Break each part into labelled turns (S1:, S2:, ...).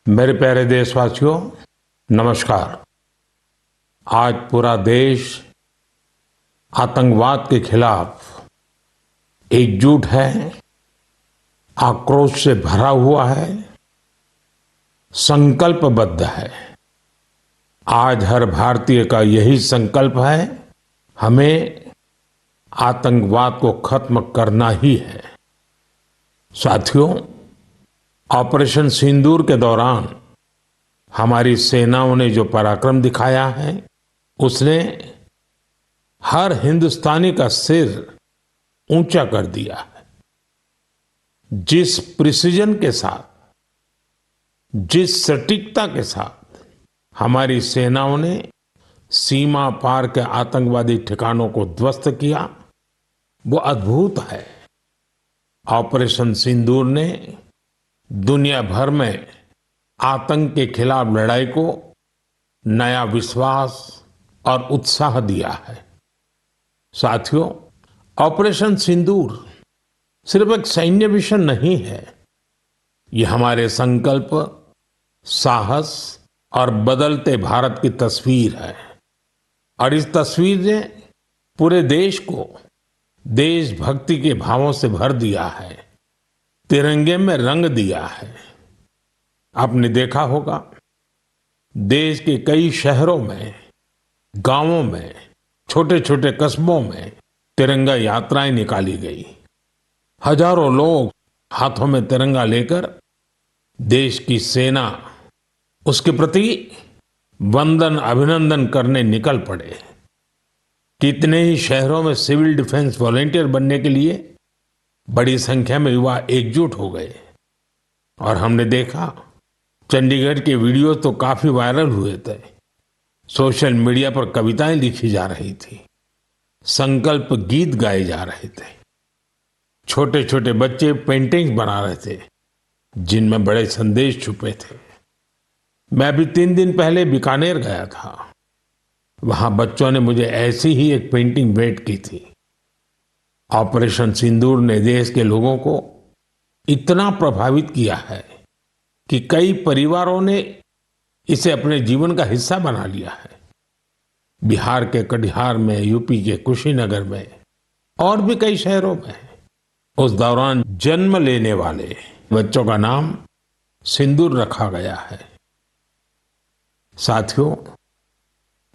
S1: मेरे प्यारे देशवासियों, नमस्कार। आज पूरा देश आतंकवाद के खिलाफ एकजुट है, आक्रोश से भरा हुआ है, संकल्पबद्ध है। आज हर भारतीय का यही संकल्प है, हमें आतंकवाद को खत्म करना ही है। साथियों, ऑपरेशन सिंदूर के दौरान हमारी सेनाओं ने जो पराक्रम दिखाया है, उसने हर हिंदुस्तानी का सिर ऊंचा कर दिया है। जिस प्रिसीजन के साथ, जिस सटीकता के साथ हमारी सेनाओं ने सीमा पार के आतंकवादी ठिकानों को ध्वस्त किया, वो अद्भुत है। ऑपरेशन सिंदूर ने दुनिया भर में आतंक के खिलाफ लड़ाई को नया विश्वास और उत्साह दिया है। साथियों, ऑपरेशन सिंदूर सिर्फ एक सैन्य मिशन नहीं है, ये हमारे संकल्प, साहस और बदलते भारत की तस्वीर है। और इस तस्वीर ने पूरे देश को देशभक्ति के भावों से भर दिया है, तिरंगे में रंग दिया है। आपने देखा होगा, देश के कई शहरों में, गांवों में, छोटे छोटे कस्बों में तिरंगा यात्राएं निकाली गई। हजारों लोग हाथों में तिरंगा लेकर देश की सेना, उसके प्रति वंदन अभिनंदन करने निकल पड़े। कितने ही शहरों में सिविल डिफेंस वॉलेंटियर बनने के लिए बड़ी संख्या में युवा एकजुट हो गए। और हमने देखा, चंडीगढ़ के वीडियो तो काफी वायरल हुए थे। सोशल मीडिया पर कविताएं लिखी जा रही थी, संकल्प गीत गाए जा रहे थे, छोटे छोटे बच्चे पेंटिंग्स बना रहे थे जिनमें बड़े संदेश छुपे थे। मैं अभी 3 दिन पहले बीकानेर गया था। वहां बच्चों ने मुझे ऐसी ही एक पेंटिंग भेंट की थी। ऑपरेशन सिंदूर ने देश के लोगों को इतना प्रभावित किया है कि कई परिवारों ने इसे अपने जीवन का हिस्सा बना लिया है। बिहार के कटिहार में, यूपी के कुशीनगर में और भी कई शहरों में उस दौरान जन्म लेने वाले बच्चों का नाम सिंदूर रखा गया है। साथियों,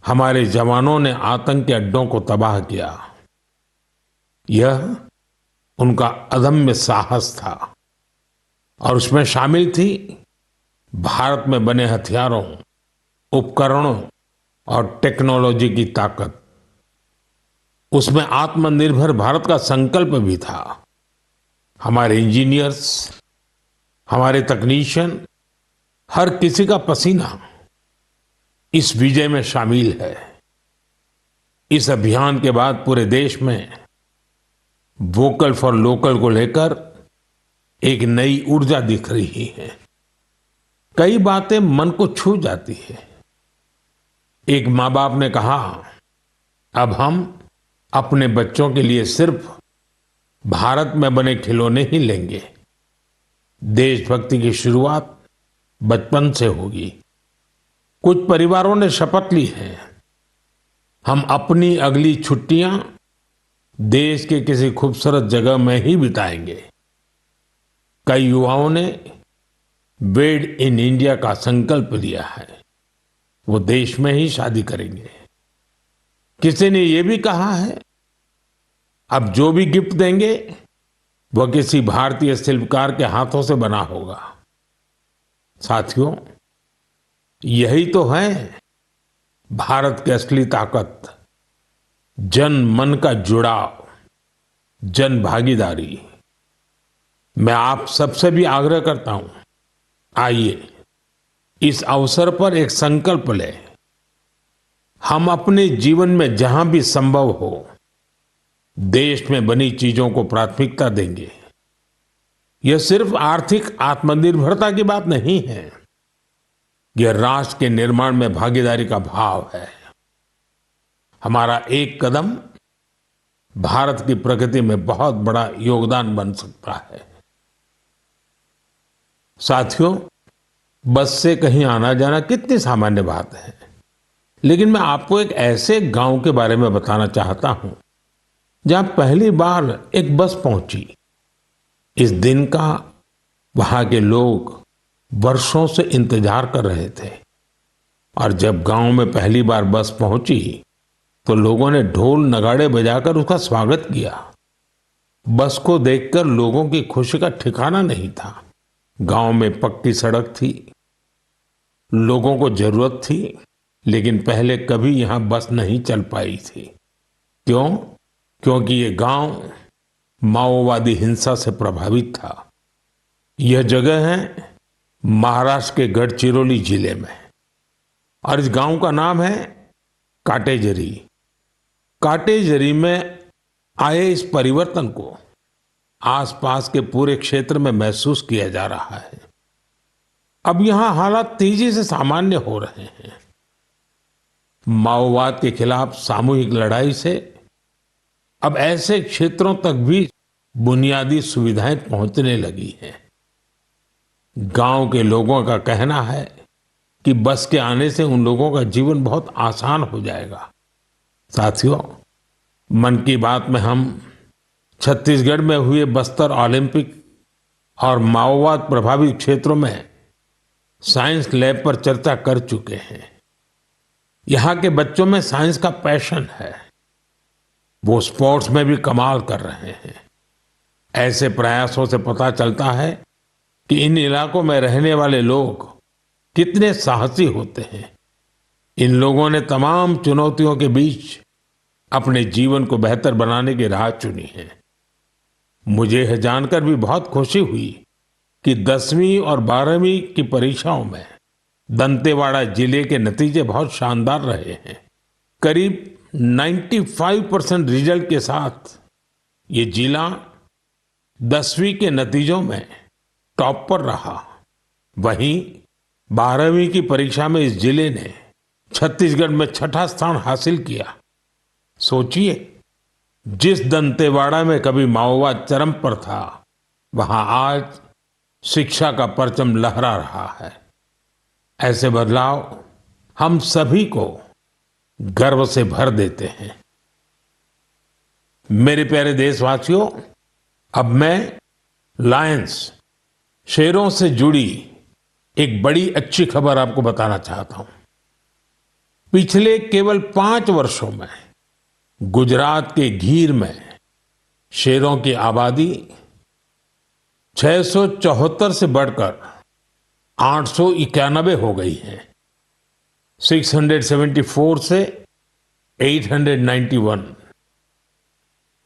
S1: हमारे जवानों ने आतंक के अड्डों को तबाह किया। यह उनका अदम्य साहस था और उसमें शामिल थी भारत में बने हथियारों, उपकरणों और टेक्नोलॉजी की ताकत। उसमें आत्मनिर्भर भारत का संकल्प भी था। हमारे इंजीनियर्स, हमारे तकनीशियन, हर किसी का पसीना इस विजय में शामिल है। इस अभियान के बाद पूरे देश में वोकल फॉर लोकल को लेकर एक नई ऊर्जा दिख रही है। कई बातें मन को छू जाती है। एक माँ बाप ने कहा, अब हम अपने बच्चों के लिए सिर्फ भारत में बने खिलौने ही लेंगे। देशभक्ति की शुरुआत बचपन से होगी। कुछ परिवारों ने शपथ ली है, हम अपनी अगली छुट्टियां देश के किसी खूबसूरत जगह में ही बिताएंगे। कई युवाओं ने मेड इन इंडिया का संकल्प लिया है, वो देश में ही शादी करेंगे। किसी ने ये भी कहा है, अब जो भी गिफ्ट देंगे वह किसी भारतीय शिल्पकार के हाथों से बना होगा। साथियों, यही तो है भारत की असली ताकत, जन मन का जुड़ाव, जन भागीदारी। मैं आप सबसे भी आग्रह करता हूं, आइए इस अवसर पर एक संकल्प लें। हम अपने जीवन में जहां भी संभव हो देश में बनी चीजों को प्राथमिकता देंगे। यह सिर्फ आर्थिक आत्मनिर्भरता की बात नहीं है, यह राष्ट्र के निर्माण में भागीदारी का भाव है। हमारा एक कदम भारत की प्रगति में बहुत बड़ा योगदान बन सकता है। साथियों, बस से कहीं आना जाना कितनी सामान्य बात है। लेकिन मैं आपको एक ऐसे गांव के बारे में बताना चाहता हूं जहां पहली बार एक बस पहुंची। इस दिन का वहां के लोग वर्षों से इंतजार कर रहे थे और जब गांव में पहली बार बस पहुंची तो लोगों ने ढोल नगाड़े बजाकर उसका स्वागत किया। बस को देखकर लोगों की खुशी का ठिकाना नहीं था। गांव में पक्की सड़क थी, लोगों को जरूरत थी, लेकिन पहले कभी यहां बस नहीं चल पाई थी। क्यों? क्योंकि ये गांव माओवादी हिंसा से प्रभावित था। यह जगह है महाराष्ट्र के गढ़चिरौली जिले में और इस गांव का नाम है काटेजरी। काटेजरी में आए इस परिवर्तन को आसपास के पूरे क्षेत्र में महसूस किया जा रहा है। अब यहां हालात तेजी से सामान्य हो रहे हैं। माओवाद के खिलाफ सामूहिक लड़ाई से अब ऐसे क्षेत्रों तक भी बुनियादी सुविधाएं पहुंचने लगी हैं। गांव के लोगों का कहना है कि बस के आने से उन लोगों का जीवन बहुत आसान हो जाएगा। साथियों, मन की बात में हम छत्तीसगढ़ में हुए बस्तर ओलंपिक और माओवाद प्रभावित क्षेत्रों में साइंस लैब पर चर्चा कर चुके हैं। यहाँ के बच्चों में साइंस का पैशन है, वो स्पोर्ट्स में भी कमाल कर रहे हैं। ऐसे प्रयासों से पता चलता है कि इन इलाकों में रहने वाले लोग कितने साहसी होते हैं। इन लोगों ने तमाम चुनौतियों के बीच अपने जीवन को बेहतर बनाने की राह चुनी है। मुझे यह जानकर भी बहुत खुशी हुई कि 10वीं और 12वीं की परीक्षाओं में दंतेवाड़ा जिले के नतीजे बहुत शानदार रहे हैं। करीब 95% रिजल्ट के साथ ये जिला 10वीं के नतीजों में टॉप पर रहा। वहीं 12वीं की परीक्षा में इस जिले ने छत्तीसगढ़ में छठा स्थान हासिल किया। सोचिए, जिस दंतेवाड़ा में कभी माओवाद चरम पर था, वहां आज शिक्षा का परचम लहरा रहा है। ऐसे बदलाव हम सभी को गर्व से भर देते हैं। मेरे प्यारे देशवासियों, अब मैं लायंस, शेरों से जुड़ी एक बड़ी अच्छी खबर आपको बताना चाहता हूं। पिछले केवल 5 वर्षों में गुजरात के गीर में शेरों की आबादी 674 से बढ़कर 891 हो गई है। 674 से 891।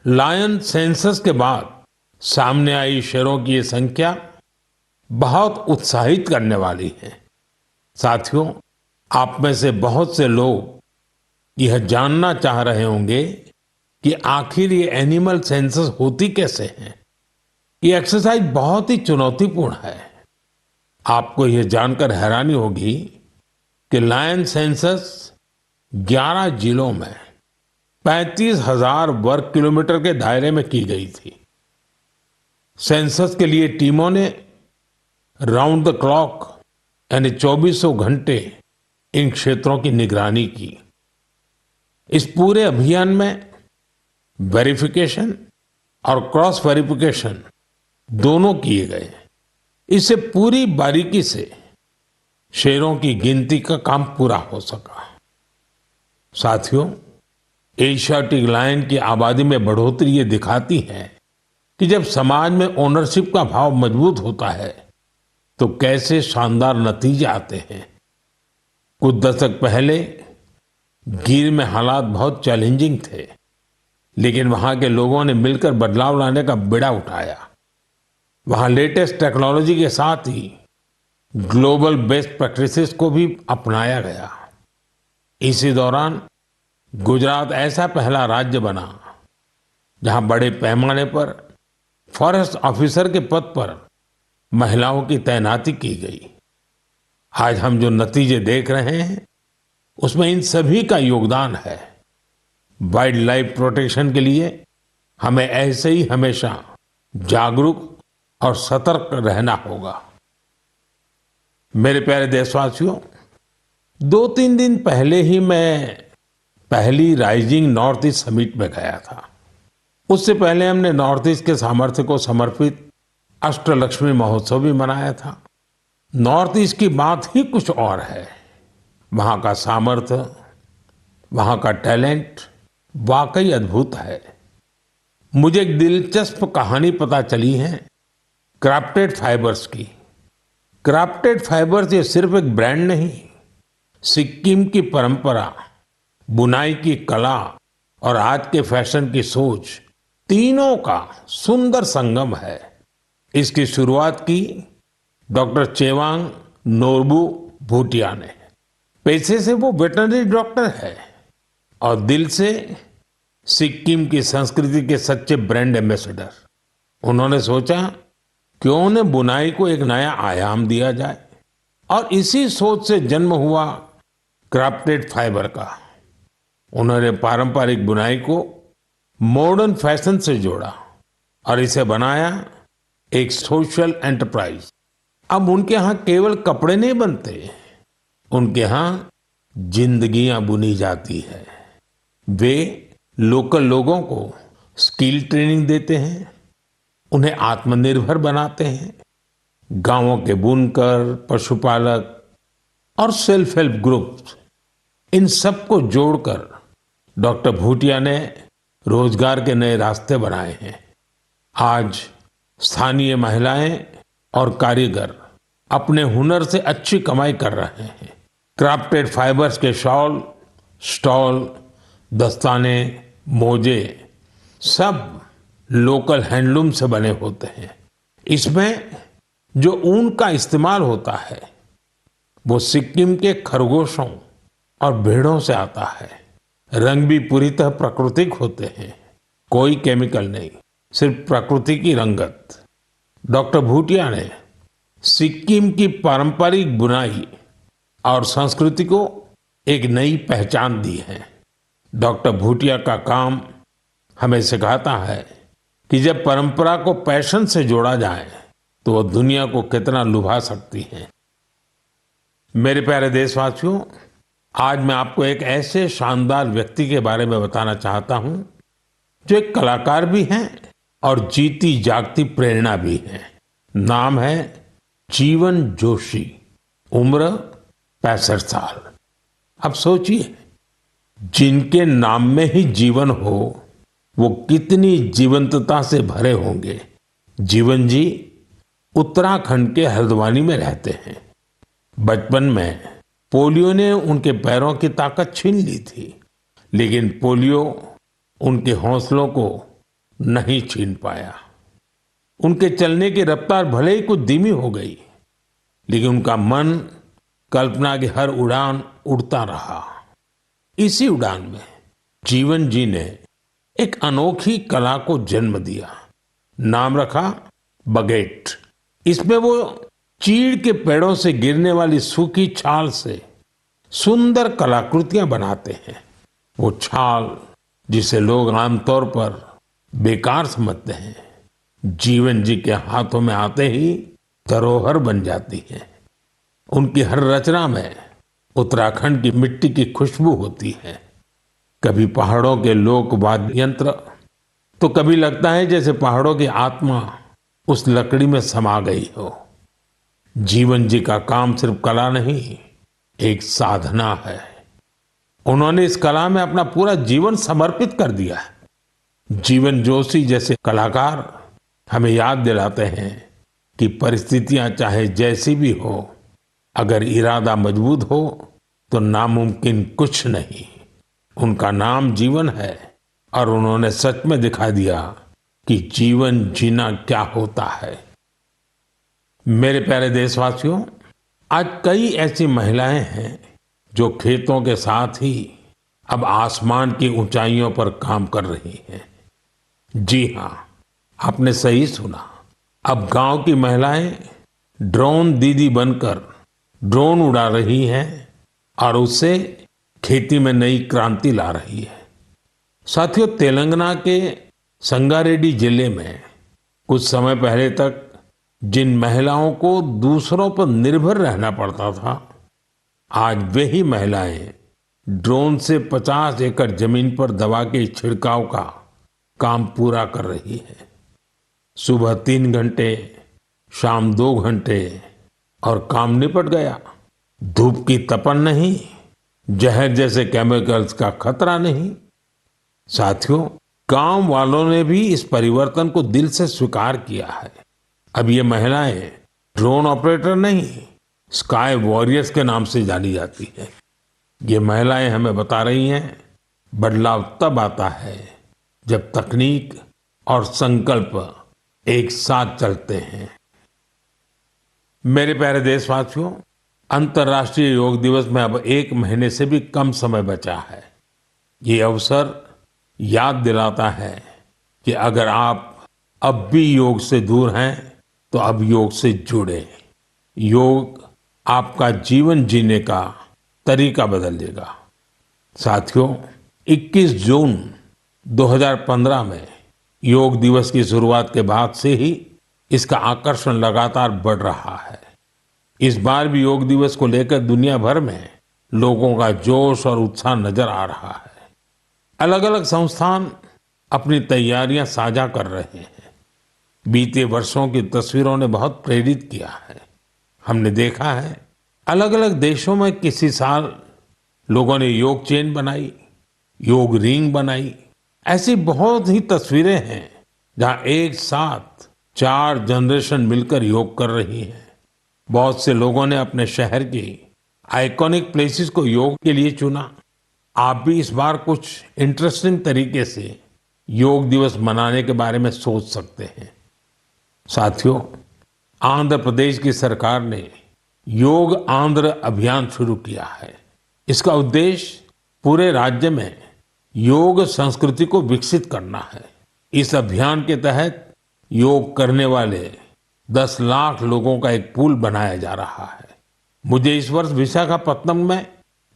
S1: लायन सेंसस के बाद सामने आई शेरों की ये संख्या बहुत उत्साहित करने वाली है। साथियों, आप में से बहुत से लोग यह जानना चाह रहे होंगे कि आखिर ये एनिमल सेंसस होती कैसे है। ये एक्सरसाइज बहुत ही चुनौतीपूर्ण है। आपको यह जानकर हैरानी होगी कि लायन सेंसस 11 जिलों में 35,000 वर्ग किलोमीटर के दायरे में की गई थी। सेंसस के लिए टीमों ने राउंड द क्लॉक यानी 2400 घंटे इन क्षेत्रों की निगरानी की। इस पूरे अभियान में वेरिफिकेशन और क्रॉस वेरिफिकेशन दोनों किए गए। इससे पूरी बारीकी से शेरों की गिनती का काम पूरा हो सका। साथियों, एशियाटिक लायन की आबादी में बढ़ोतरी ये दिखाती है कि जब समाज में ओनरशिप का भाव मजबूत होता है तो कैसे शानदार नतीजे आते हैं। कुछ दशक पहले गीर में हालात बहुत चैलेंजिंग थे, लेकिन वहां के लोगों ने मिलकर बदलाव लाने का बीड़ा उठाया। वहां लेटेस्ट टेक्नोलॉजी के साथ ही ग्लोबल बेस्ट प्रैक्टिसेस को भी अपनाया गया। इसी दौरान गुजरात ऐसा पहला राज्य बना जहां बड़े पैमाने पर फॉरेस्ट ऑफिसर के पद पर महिलाओं की तैनाती की गई। आज हम जो नतीजे देख रहे हैं उसमें इन सभी का योगदान है। वाइल्ड लाइफ प्रोटेक्शन के लिए हमें ऐसे ही हमेशा जागरूक और सतर्क रहना होगा। मेरे प्यारे देशवासियों, 2-3 दिन पहले ही मैं पहली राइजिंग नॉर्थ ईस्ट समिट में गया था। उससे पहले हमने नॉर्थ ईस्ट के सामर्थ्य को समर्पित अष्टलक्ष्मी महोत्सव भी मनाया था। नॉर्थ ईस्ट की बात ही कुछ और है। वहाँ का सामर्थ्य, वहाँ का टैलेंट वाकई अद्भुत है। मुझे एक दिलचस्प कहानी पता चली है क्राफ्टेड फाइबर्स की। क्राफ्टेड फाइबर्स ये सिर्फ एक ब्रांड नहीं, सिक्किम की परंपरा, बुनाई की कला और आज के फैशन की सोच, तीनों का सुंदर संगम है। इसकी शुरुआत की डॉक्टर चेवांग नोरबू भूटिया ने। पेशे से वो वेटरनरी डॉक्टर है और दिल से सिक्किम की संस्कृति के सच्चे ब्रांड एम्बेसडर। उन्होंने सोचा क्यों न बुनाई को एक नया आयाम दिया जाए और इसी सोच से जन्म हुआ क्राफ्टेड फाइबर का। उन्होंने पारंपरिक बुनाई को मॉडर्न फैशन से जोड़ा और इसे बनाया एक सोशल एंटरप्राइज। अब उनके यहाँ केवल कपड़े नहीं बनते, उनके यहाँ जिंदगियां बुनी जाती है। वे लोकल लोगों को स्किल ट्रेनिंग देते हैं, उन्हें आत्मनिर्भर बनाते हैं। गांवों के बुनकर, पशुपालक और सेल्फ हेल्प ग्रुप, इन सबको जोड़कर डॉक्टर भूटिया ने रोजगार के नए रास्ते बनाए हैं। आज स्थानीय महिलाएं और कारीगर अपने हुनर से अच्छी कमाई कर रहे हैं। क्राफ्टेड फाइबर्स के शॉल, स्टॉल, दस्ताने, मोजे सब लोकल हैंडलूम से बने होते हैं। इसमें जो ऊन का इस्तेमाल होता है वो सिक्किम के खरगोशों और भेड़ों से आता है। रंग भी पूरी तरह प्राकृतिक होते हैं, कोई केमिकल नहीं, सिर्फ प्रकृति की रंगत। डॉक्टर भूटिया ने सिक्किम की पारंपरिक बुनाई और संस्कृति को एक नई पहचान दी है। डॉक्टर भूटिया का काम हमें सिखाता है कि जब परंपरा को पैशन से जोड़ा जाए तो वो दुनिया को कितना लुभा सकती है। मेरे प्यारे देशवासियों, आज मैं आपको एक ऐसे शानदार व्यक्ति के बारे में बताना चाहता हूं जो एक कलाकार भी हैं और जीती जागती प्रेरणा भी है। नाम है जीवन जोशी, उम्र 65 साल। अब सोचिए, जिनके नाम में ही जीवन हो वो कितनी जीवंतता से भरे होंगे। जीवन जी उत्तराखंड के हल्द्वानी में रहते हैं। बचपन में पोलियो ने उनके पैरों की ताकत छीन ली थी, लेकिन पोलियो उनके हौसलों को नहीं छीन पाया। उनके चलने की रफ्तार भले ही कुछ धीमी हो गई, लेकिन उनका मन कल्पना की हर उड़ान उड़ता रहा। इसी उड़ान में जीवन जी ने एक अनोखी कला को जन्म दिया। नाम रखा बगेट। इसमें वो चीड़ के पेड़ों से गिरने वाली सूखी छाल से सुंदर कलाकृतियां बनाते हैं। वो छाल जिसे लोग आमतौर पर बेकार समझते हैं, जीवन जी के हाथों में आते ही धरोहर बन जाती है। उनकी हर रचना में उत्तराखंड की मिट्टी की खुशबू होती है। कभी पहाड़ों के लोक वाद्य यंत्र, तो कभी लगता है जैसे पहाड़ों की आत्मा उस लकड़ी में समा गई हो। जीवन जी का काम सिर्फ कला नहीं, एक साधना है। उन्होंने इस कला में अपना पूरा जीवन समर्पित कर दिया है। जीवन जोशी जैसे कलाकार हमें याद दिलाते हैं कि परिस्थितियां चाहे जैसी भी हो, अगर इरादा मजबूत हो तो नामुमकिन कुछ नहीं। उनका नाम जीवन है और उन्होंने सच में दिखा दिया कि जीवन जीना क्या होता है। मेरे प्यारे देशवासियों, आज कई ऐसी महिलाएं हैं जो खेतों के साथ ही अब आसमान की ऊंचाइयों पर काम कर रही हैं। जी हाँ, आपने सही सुना। अब गांव की महिलाएं ड्रोन दीदी बनकर ड्रोन उड़ा रही हैं और उससे खेती में नई क्रांति ला रही है। साथियों, तेलंगाना के संगारेड्डी जिले में कुछ समय पहले तक जिन महिलाओं को दूसरों पर निर्भर रहना पड़ता था, आज वे ही महिलाएं ड्रोन से 50 एकड़ जमीन पर दवा के छिड़काव का काम पूरा कर रही है। सुबह 3 घंटे, शाम 2 घंटे और काम निपट गया। धूप की तपन नहीं, जहर जैसे केमिकल्स का खतरा नहीं। साथियों, गांव वालों ने भी इस परिवर्तन को दिल से स्वीकार किया है। अब ये महिलाएं ड्रोन ऑपरेटर नहीं, स्काई वॉरियर्स के नाम से जानी जाती है। ये महिलाएं हमें बता रही हैं, बदलाव तब आता है जब तकनीक और संकल्प एक साथ चलते हैं। मेरे प्यारे देशवासियों, अंतर्राष्ट्रीय योग दिवस में अब 1 महीने से भी कम समय बचा है। ये अवसर याद दिलाता है कि अगर आप अब भी योग से दूर हैं तो अब योग से जुड़े। योग आपका जीवन जीने का तरीका बदल देगा। साथियों, 21 जून 2015 में योग दिवस की शुरुआत के बाद से ही इसका आकर्षण लगातार बढ़ रहा है। इस बार भी योग दिवस को लेकर दुनिया भर में लोगों का जोश और उत्साह नजर आ रहा है। अलग अलग संस्थान अपनी तैयारियां साझा कर रहे हैं। बीते वर्षों की तस्वीरों ने बहुत प्रेरित किया है। हमने देखा है, अलग अलग देशों में किसी साल लोगों ने योग चेन बनाई, योग रिंग बनाई। ऐसी बहुत ही तस्वीरें हैं जहां एक साथ 4 जनरेशन मिलकर योग कर रही हैं। बहुत से लोगों ने अपने शहर की आइकॉनिक प्लेसेस को योग के लिए चुना। आप भी इस बार कुछ इंटरेस्टिंग तरीके से योग दिवस मनाने के बारे में सोच सकते हैं। साथियों, आंध्र प्रदेश की सरकार ने योग आंध्र अभियान शुरू किया है। इसका उद्देश्य पूरे राज्य में योग संस्कृति को विकसित करना है। इस अभियान के तहत योग करने वाले 10 लाख लोगों का एक पूल बनाया जा रहा है। मुझे इस वर्ष विशाखापत्तनम में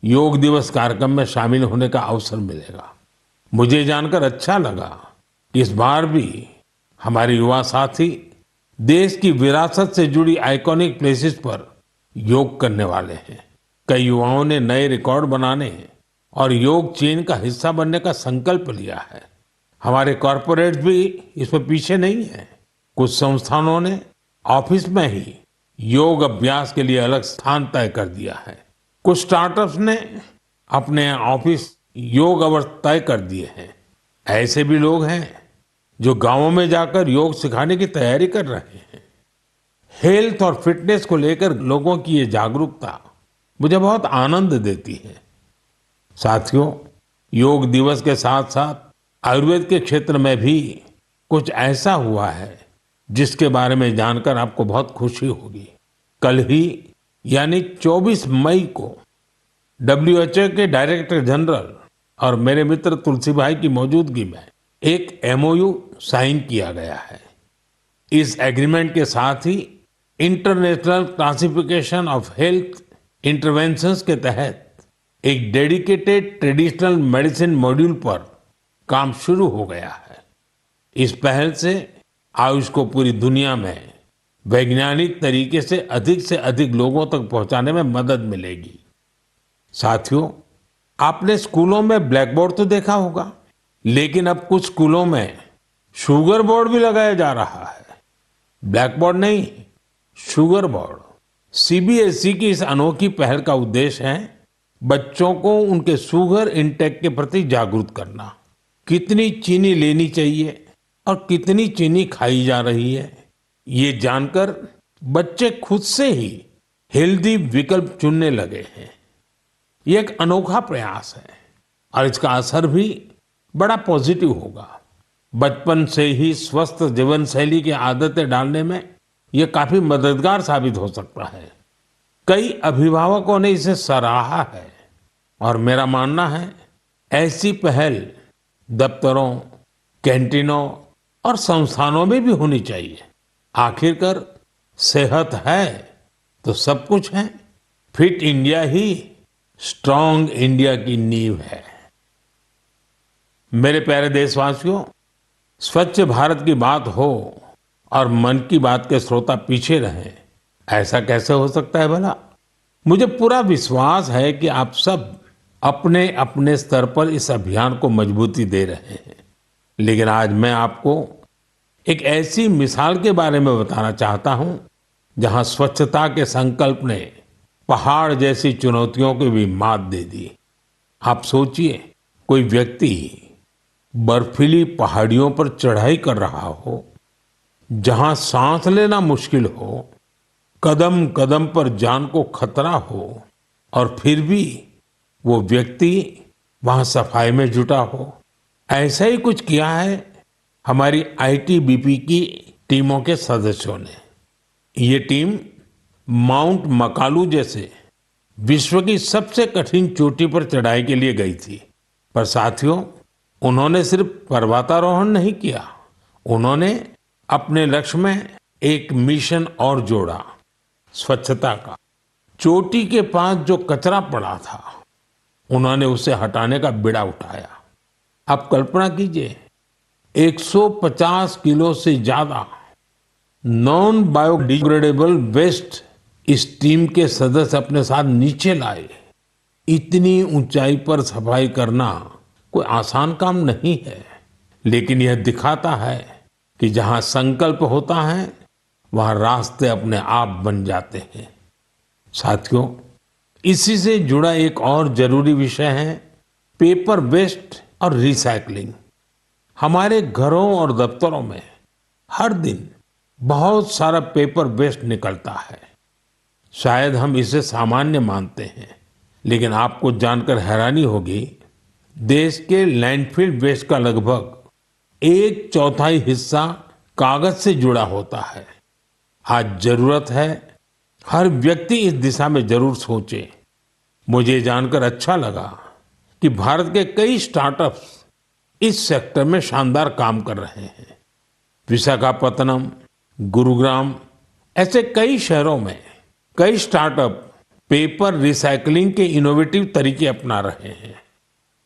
S1: योग दिवस कार्यक्रम में शामिल होने का अवसर मिलेगा। मुझे जानकर अच्छा लगा कि इस बार भी हमारे युवा साथी देश की विरासत से जुड़ी आइकॉनिक प्लेसेस पर योग करने वाले हैं। कई युवाओं ने नए रिकॉर्ड बनाने और योग चेन का हिस्सा बनने का संकल्प लिया है। हमारे कॉरपोरेट्स भी इसमें पीछे नहीं है। कुछ संस्थानों ने ऑफिस में ही योग अभ्यास के लिए अलग स्थान तय कर दिया है। कुछ स्टार्टअप्स ने अपने ऑफिस योग अवर्स तय कर दिए हैं। ऐसे भी लोग हैं जो गांवों में जाकर योग सिखाने की तैयारी कर रहे हैं। हेल्थ और फिटनेस को लेकर लोगों की ये जागरूकता मुझे बहुत आनंद देती है। साथियों, योग दिवस के साथ साथ आयुर्वेद के क्षेत्र में भी कुछ ऐसा हुआ है जिसके बारे में जानकर आपको बहुत खुशी होगी। कल ही यानी 24 मई को WHO के डायरेक्टर जनरल और मेरे मित्र तुलसी भाई की मौजूदगी में एक MOU साइन किया गया है। इस एग्रीमेंट के साथ ही International Classification of Health Interventions के तहत एक डेडिकेटेड ट्रेडिशनल मेडिसिन मॉड्यूल पर काम शुरू हो गया है। इस पहल से आयुष को पूरी दुनिया में वैज्ञानिक तरीके से अधिक लोगों तक पहुंचाने में मदद मिलेगी। साथियों, आपने स्कूलों में ब्लैक बोर्ड तो देखा होगा, लेकिन अब कुछ स्कूलों में शुगर बोर्ड भी लगाया जा रहा है। ब्लैक बोर्ड नहीं, शुगर बोर्ड। CBSE की इस अनोखी पहल का उद्देश्य है बच्चों को उनके शुगर इंटेक के प्रति जागरूक करना। कितनी चीनी लेनी चाहिए और कितनी चीनी खाई जा रही है, ये जानकर बच्चे खुद से ही हेल्दी विकल्प चुनने लगे हैं। ये एक अनोखा प्रयास है और इसका असर भी बड़ा पॉजिटिव होगा। बचपन से ही स्वस्थ जीवन शैली की आदतें डालने में ये काफी मददगार साबित हो सकता है। कई अभिभावकों ने इसे सराहा है और मेरा मानना है ऐसी पहल दफ्तरों, कैंटीनों और संस्थानों में भी होनी चाहिए। आखिरकार सेहत है तो सब कुछ है। फिट इंडिया ही स्ट्रांग इंडिया की नींव है। मेरे प्यारे देशवासियों, स्वच्छ भारत की बात हो और मन की बात के श्रोता पीछे रहें, ऐसा कैसे हो सकता है भला? मुझे पूरा विश्वास है कि आप सब अपने अपने स्तर पर इस अभियान को मजबूती दे रहे हैं। लेकिन आज मैं आपको एक ऐसी मिसाल के बारे में बताना चाहता हूं जहां स्वच्छता के संकल्प ने पहाड़ जैसी चुनौतियों को भी मात दे दी। आप सोचिए, कोई व्यक्ति बर्फीली पहाड़ियों पर चढ़ाई कर रहा हो, जहां सांस लेना मुश्किल हो, कदम कदम पर जान को खतरा हो, और फिर भी वो व्यक्ति वहां सफाई में जुटा हो। ऐसा ही कुछ किया है हमारी आईटीबीपी की टीमों के सदस्यों ने। ये टीम माउंट मकालू जैसे विश्व की सबसे कठिन चोटी पर चढ़ाई के लिए गई थी। पर साथियों, उन्होंने सिर्फ पर्वतारोहण नहीं किया, उन्होंने अपने लक्ष्य में एक मिशन और जोड़ा, स्वच्छता का। चोटी के पास जो कचरा पड़ा था, उन्होंने उसे हटाने का बीड़ा उठाया। आप कल्पना कीजिए, 150 किलो से ज्यादा नॉन बायोडिग्रेडेबल वेस्ट इस टीम के सदस्य अपने साथ नीचे लाए। इतनी ऊंचाई पर सफाई करना कोई आसान काम नहीं है, लेकिन यह दिखाता है कि जहां संकल्प होता है, वहां रास्ते अपने आप बन जाते हैं। साथियों, इसी से जुड़ा एक और जरूरी विषय है पेपर वेस्ट और रिसाइकलिंग। हमारे घरों और दफ्तरों में हर दिन बहुत सारा पेपर वेस्ट निकलता है। शायद हम इसे सामान्य मानते हैं, लेकिन आपको जानकर हैरानी होगी, देश के लैंडफिल वेस्ट का लगभग 1/4 हिस्सा कागज से जुड़ा होता है। आज जरूरत है हर व्यक्ति इस दिशा में जरूर सोचे। मुझे जानकर अच्छा लगा कि भारत के कई स्टार्टअप्स इस सेक्टर में शानदार काम कर रहे हैं। विशाखापत्तनम, गुरुग्राम, ऐसे कई शहरों में कई स्टार्टअप पेपर रिसाइकलिंग के इनोवेटिव तरीके अपना रहे हैं।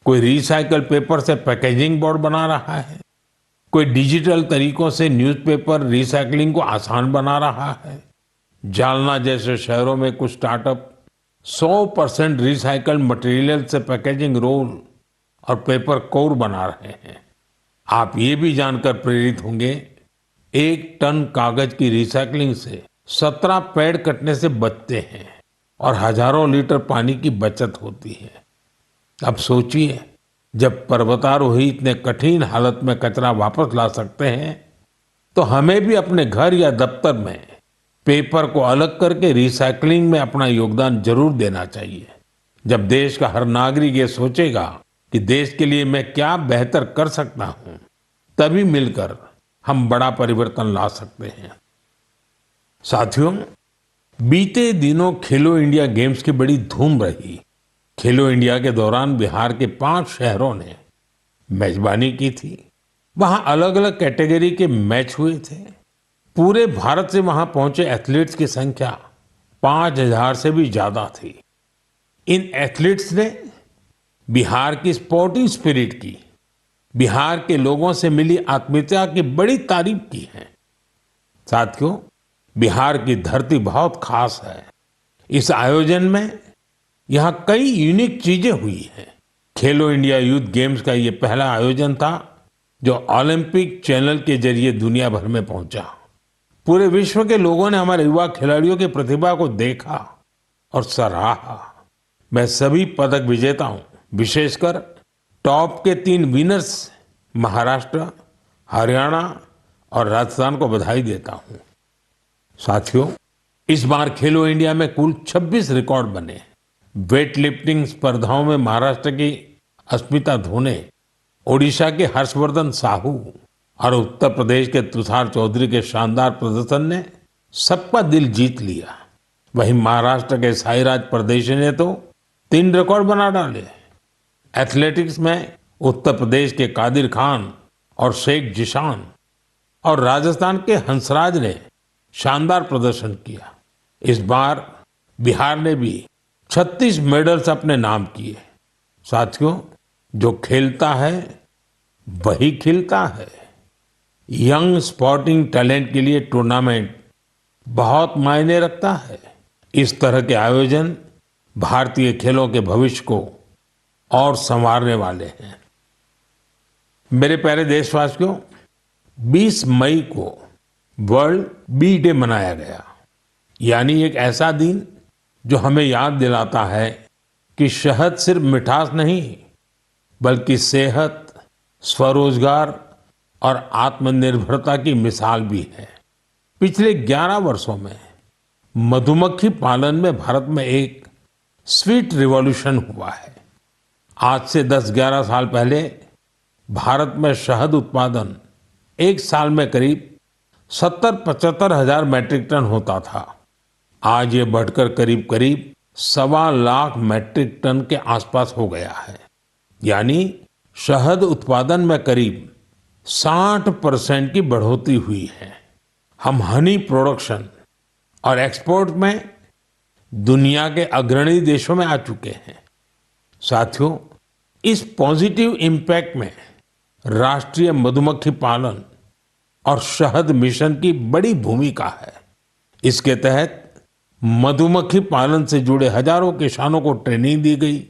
S1: कोई रिसाइकल पेपर से पैकेजिंग बोर्ड बना रहा है, कोई डिजिटल तरीकों से न्यूज़पेपर रिसाइकलिंग को आसान बना रहा है। जालना जैसे शहरों में कुछ स्टार्टअप 100% रिसाइकल्ड मटेरियल से पैकेजिंग रोल और पेपर कोर बना रहे हैं। आप ये भी जानकर प्रेरित होंगे, 1 टन कागज की रिसाइकलिंग से 17 पेड़ कटने से बचते हैं और हजारों लीटर पानी की बचत होती है। अब सोचिए, जब पर्वतारोही इतने कठिन हालत में कचरा वापस ला सकते हैं, तो हमें भी अपने घर या दफ्तर में पेपर को अलग करके रिसाइकलिंग में अपना योगदान जरूर देना चाहिए। जब देश का हर नागरिक ये सोचेगा कि देश के लिए मैं क्या बेहतर कर सकता हूं, तभी मिलकर हम बड़ा परिवर्तन ला सकते हैं। साथियों, बीते दिनों खेलो इंडिया गेम्स की बड़ी धूम रही। खेलो इंडिया के दौरान बिहार के 5 शहरों ने मेजबानी की थी। वहां अलग अलग कैटेगरी के मैच हुए थे। पूरे भारत से वहां पहुंचे एथलीट्स की संख्या 5,000 से भी ज्यादा थी। इन एथलीट्स ने बिहार की स्पोर्टिंग स्पिरिट की, बिहार के लोगों से मिली आत्मीयता की बड़ी तारीफ की है। साथियों, बिहार की धरती बहुत खास है। इस आयोजन में यहाँ कई यूनिक चीजें हुई हैं। खेलो इंडिया यूथ गेम्स का ये पहला आयोजन था जो ओलंपिक चैनल के जरिए दुनिया भर में पहुंचा। पूरे विश्व के लोगों ने हमारे युवा खिलाड़ियों की प्रतिभा को देखा और सराहा। मैं सभी पदक विजेताओं, विशेषकर टॉप के 3 विनर्स महाराष्ट्र, हरियाणा और राजस्थान को बधाई देता हूं। साथियों, इस बार खेलो इंडिया में कुल 26 रिकॉर्ड बने। वेट लिफ्टिंग स्पर्धाओं में महाराष्ट्र की अस्मिता धोने, ओडिशा के हर्षवर्धन साहू और उत्तर प्रदेश के तुषार चौधरी के शानदार प्रदर्शन ने सबका दिल जीत लिया। वहीं महाराष्ट्र के साईराज परदेशी ने तो 3 रिकॉर्ड बना डाले। एथलेटिक्स में उत्तर प्रदेश के कादिर खान और शेख जिशान और राजस्थान के हंसराज ने शानदार प्रदर्शन किया। इस बार बिहार ने भी 36 मेडल्स अपने नाम किए। साथियों, जो खेलता है वही खिलता है। यंग स्पोर्टिंग टैलेंट के लिए टूर्नामेंट बहुत मायने रखता है। इस तरह के आयोजन भारतीय खेलों के भविष्य को और संवारने वाले हैं। मेरे प्यारे देशवासियों, 20 मई को वर्ल्ड बी डे मनाया गया, यानी एक ऐसा दिन जो हमें याद दिलाता है कि शहद सिर्फ मिठास नहीं बल्कि सेहत, स्वरोजगार और आत्मनिर्भरता की मिसाल भी है। पिछले 11 वर्षों में मधुमक्खी पालन में भारत में एक स्वीट रिवॉल्यूशन हुआ है। आज से 10-11 साल पहले भारत में शहद उत्पादन एक साल में करीब 70-75 हजार मैट्रिक टन होता था। आज ये बढ़कर करीब करीब 1.25 मैट्रिक टन के आसपास हो गया है, यानी शहद उत्पादन में करीब 60% की बढ़ोतरी हुई है। हम हनी प्रोडक्शन और एक्सपोर्ट में दुनिया के अग्रणी देशों में आ चुके हैं। साथियों, इस पॉजिटिव इम्पैक्ट में राष्ट्रीय मधुमक्खी पालन और शहद मिशन की बड़ी भूमिका है। इसके तहत मधुमक्खी पालन से जुड़े हजारों किसानों को ट्रेनिंग दी गई,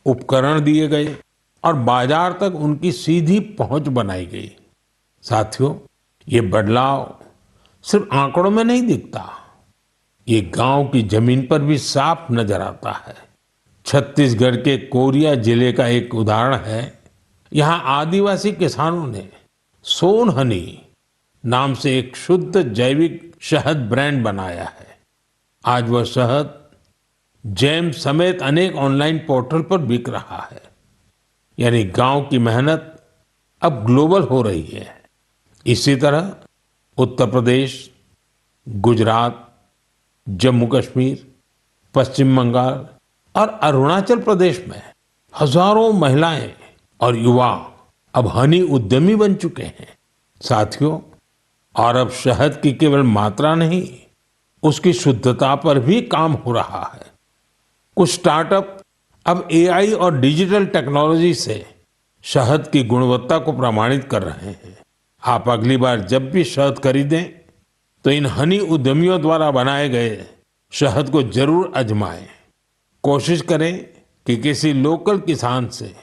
S1: उपकरण दिए गए और बाजार तक उनकी सीधी पहुंच बनाई गई। साथियों, ये बदलाव सिर्फ आंकड़ों में नहीं दिखता, ये गांव की जमीन पर भी साफ नजर आता है। छत्तीसगढ़ के कोरिया जिले का एक उदाहरण है। यहाँ आदिवासी किसानों ने सोन हनी नाम से एक शुद्ध जैविक शहद ब्रांड बनाया है। आज वह शहद जैम समेत अनेक ऑनलाइन पोर्टल पर बिक रहा है, यानी गांव की मेहनत अब ग्लोबल हो रही है। इसी तरह उत्तर प्रदेश, गुजरात, जम्मू कश्मीर, पश्चिम बंगाल और अरुणाचल प्रदेश में हजारों महिलाएं और युवा अब हनी उद्यमी बन चुके हैं। साथियों, और अब शहद की केवल मात्रा नहीं, उसकी शुद्धता पर भी काम हो रहा है। कुछ स्टार्टअप अब एआई और डिजिटल टेक्नोलॉजी से शहद की गुणवत्ता को प्रमाणित कर रहे हैं। आप अगली बार जब भी शहद खरीदें तो इन हनी उद्यमियों द्वारा बनाए गए शहद को जरूर आजमाएं। कोशिश करें कि किसी लोकल किसान से,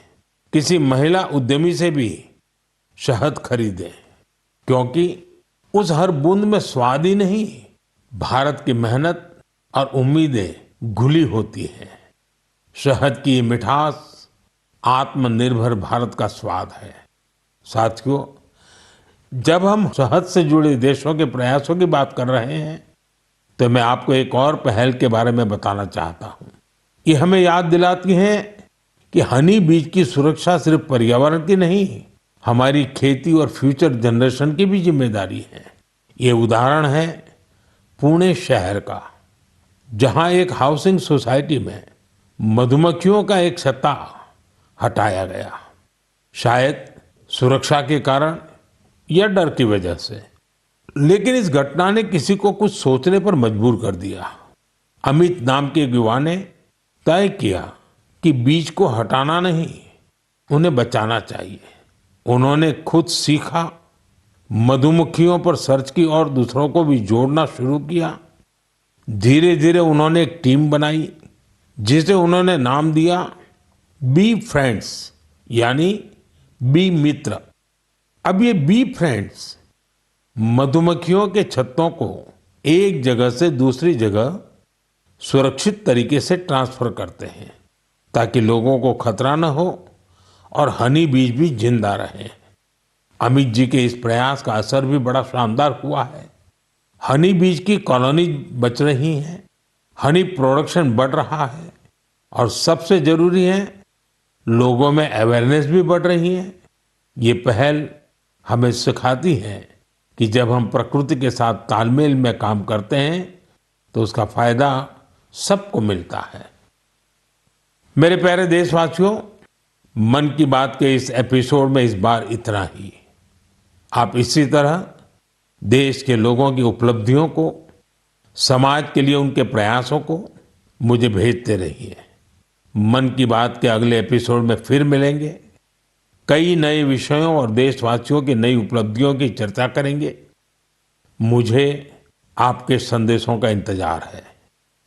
S1: किसी महिला उद्यमी से भी शहद खरीदें, क्योंकि उस हर बूंद में स्वाद ही नहीं, भारत की मेहनत और उम्मीदें घुली होती हैं। शहद की ये मिठास आत्मनिर्भर भारत का स्वाद है। साथियों, जब हम शहद से जुड़े देशों के प्रयासों की बात कर रहे हैं तो मैं आपको एक और पहल के बारे में बताना चाहता हूं। ये हमें याद दिलाती है कि हनी बीज की सुरक्षा सिर्फ पर्यावरण की नहीं, हमारी खेती और फ्यूचर जनरेशन की भी जिम्मेदारी है। ये उदाहरण है पुणे शहर का, जहां एक हाउसिंग सोसाइटी में मधुमक्खियों का एक छत्ता हटाया गया, शायद सुरक्षा के कारण या डर की वजह से। लेकिन इस घटना ने किसी को कुछ सोचने पर मजबूर कर दिया। अमित नाम के एक युवा ने तय किया कि बीज को हटाना नहीं, उन्हें बचाना चाहिए। उन्होंने खुद सीखा, मधुमक्खियों पर सर्च की और दूसरों को भी जोड़ना शुरू किया। धीरे धीरे उन्होंने एक टीम बनाई जिसे उन्होंने नाम दिया बी फ्रेंड्स, यानी बी मित्र। अब ये बी फ्रेंड्स मधुमक्खियों के छत्तों को एक जगह से दूसरी जगह सुरक्षित तरीके से ट्रांसफर करते हैं ताकि लोगों को खतरा न हो और हनी बीज भी जिंदा रहे। अमित जी के इस प्रयास का असर भी बड़ा शानदार हुआ है। हनी बीज की कॉलोनी बच रही है, हनी प्रोडक्शन बढ़ रहा है और सबसे जरूरी है, लोगों में अवेयरनेस भी बढ़ रही है। ये पहल हमें सिखाती है कि जब हम प्रकृति के साथ तालमेल में काम करते हैं तो उसका फायदा सबको मिलता है। मेरे प्यारे देशवासियों, मन की बात के इस एपिसोड में इस बार इतना ही। आप इसी तरह देश के लोगों की उपलब्धियों को, समाज के लिए उनके प्रयासों को मुझे भेजते रहिए। मन की बात के अगले एपिसोड में फिर मिलेंगे। कई नए विषयों और देशवासियों की नई उपलब्धियों की चर्चा करेंगे। मुझे आपके संदेशों का इंतजार है।